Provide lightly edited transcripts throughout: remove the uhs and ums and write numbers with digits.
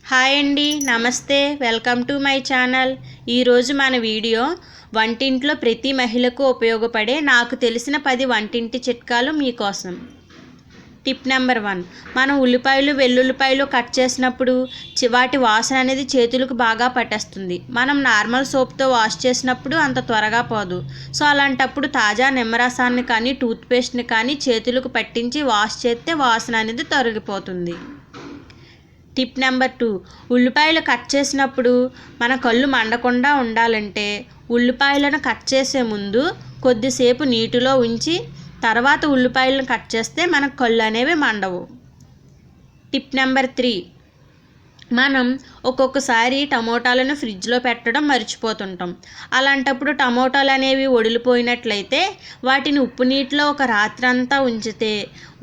Hi అండి, నమస్తే. Welcome to my channel. ఈరోజు మన వీడియో వంటింట్లో ప్రతి మహిళకు ఉపయోగపడే నాకు తెలిసిన 10 వంటింటి చిట్కాలు మీకోసం. టిప్ నెంబర్ 1, మనం ఉల్లిపాయలు వెల్లుల్లిపాయలు కట్ చేసినప్పుడు వాటి వాసన అనేది చేతులకు బాగా పట్టేస్తుంది. మనం నార్మల్ సోప్తో వాష్ చేసినప్పుడు అంత త్వరగా పోదు. సో అలాంటప్పుడు తాజా నిమ్మరసాన్ని కానీ టూత్పేస్ట్ని కానీ చేతులకు పట్టించి వాష్ చేస్తే వాసన అనేది తొలగిపోతుంది. టిప్ నెంబర్ 2, ఉల్లిపాయలు కట్ చేసినప్పుడు మన కళ్ళు మండకుండా ఉండాలంటే ఉల్లిపాయలను కట్ చేసే ముందు కొద్దిసేపు నీటిలో ఉంచి తర్వాత ఉల్లిపాయలను కట్ చేస్తే మన కళ్ళు అనేవి మండవు. టిప్ నెంబర్ 3, మనం ఒక్కొక్కసారి టమోటాలను ఫ్రిడ్జ్లో పెట్టడం మర్చిపోతుంటాం. అలాంటప్పుడు టమోటాలు అనేవి ఒడిలిపోయినట్లయితే వాటిని ఉప్పు నీటిలో ఒక రాత్రంతా ఉంచితే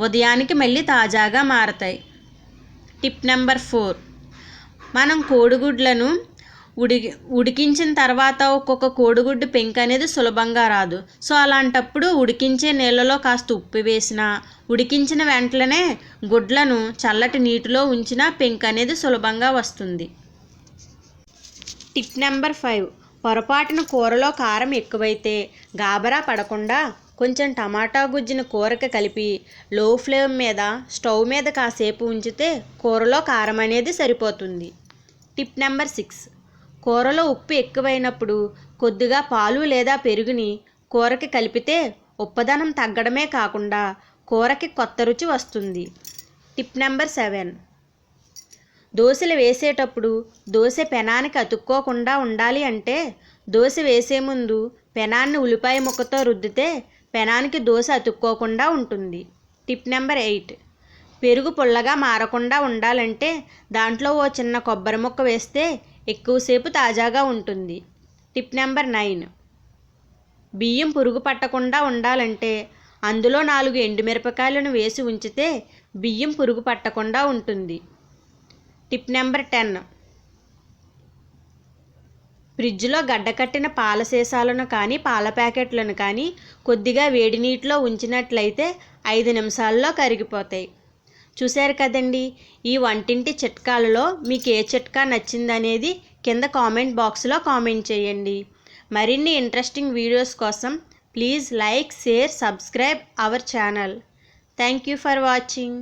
ఉదయానికి మళ్ళీ తాజాగా మారతాయి. టిప్ నెంబర్ 4, మనం కోడిగుడ్లను ఉడికించిన తర్వాత ఒక్కొక్క కోడిగుడ్డు పెంకు అనేది సులభంగా రాదు. సో అలాంటప్పుడు ఉడికించే నీళ్ళలో కాస్త ఉప్పు వేసినా ఉడికించిన వెంటనే గుడ్లను చల్లటి నీటిలో ఉంచినా పెంకు అనేది సులభంగా వస్తుంది. టిప్ నెంబర్ 5, పొరపాటున కూరలో కారం ఎక్కువైతే గాబరా పడకుండా కొంచెం టమాటా గుజ్జును కూరకి కలిపి లో ఫ్లేమ్ మీద స్టవ్ మీద కాసేపు ఉంచితే కూరలో కారం అనేది సరిపోతుంది. టిప్ నెంబర్ 6, కూరలో ఉప్పు ఎక్కువైనప్పుడు కొద్దిగా పాలు లేదా పెరుగుని కూరకి కలిపితే ఉప్పదనం తగ్గడమే కాకుండా కూరకి కొత్త రుచి వస్తుంది. టిప్ నెంబర్ 7, దోశలు వేసేటప్పుడు దోశ పెనానికి అతుక్కోకుండా ఉండాలి అంటే దోశ వేసే ముందు పెనాన్ని ఉల్లిపాయ ముక్కతో రుద్దితే పెనానికి దోశ అతుక్కోకుండా ఉంటుంది. టిప్ నెంబర్ 8, పెరుగు పుల్లగా మారకుండా ఉండాలంటే దాంట్లో ఓ చిన్న కొబ్బరి ముక్క వేస్తే ఎక్కువసేపు తాజాగా ఉంటుంది. టిప్ నెంబర్ 9, బియ్యం పురుగు పట్టకుండా ఉండాలంటే అందులో 4 ఎండుమిరపకాయలను వేసి ఉంచితే బియ్యం పురుగు పట్టకుండా ఉంటుంది. టిప్ నెంబర్ 10, ఫ్రిడ్జ్లో గడ్డకట్టిన పాల సీసాలను కానీ పాల ప్యాకెట్లను కానీ కొద్దిగా వేడి నీటిలో ఉంచినట్లయితే 5 నిమిషాల్లో కరిగిపోతాయి. చూశారు కదండి, ఈ వంటింటి చిట్కాలలో మీకు ఏ చిట్కా నచ్చిందనేది కింద కామెంట్ బాక్స్లో కామెంట్ చేయండి. మరిన్ని ఇంట్రెస్టింగ్ వీడియోస్ కోసం please like, share, subscribe our channel. Thank you for watching.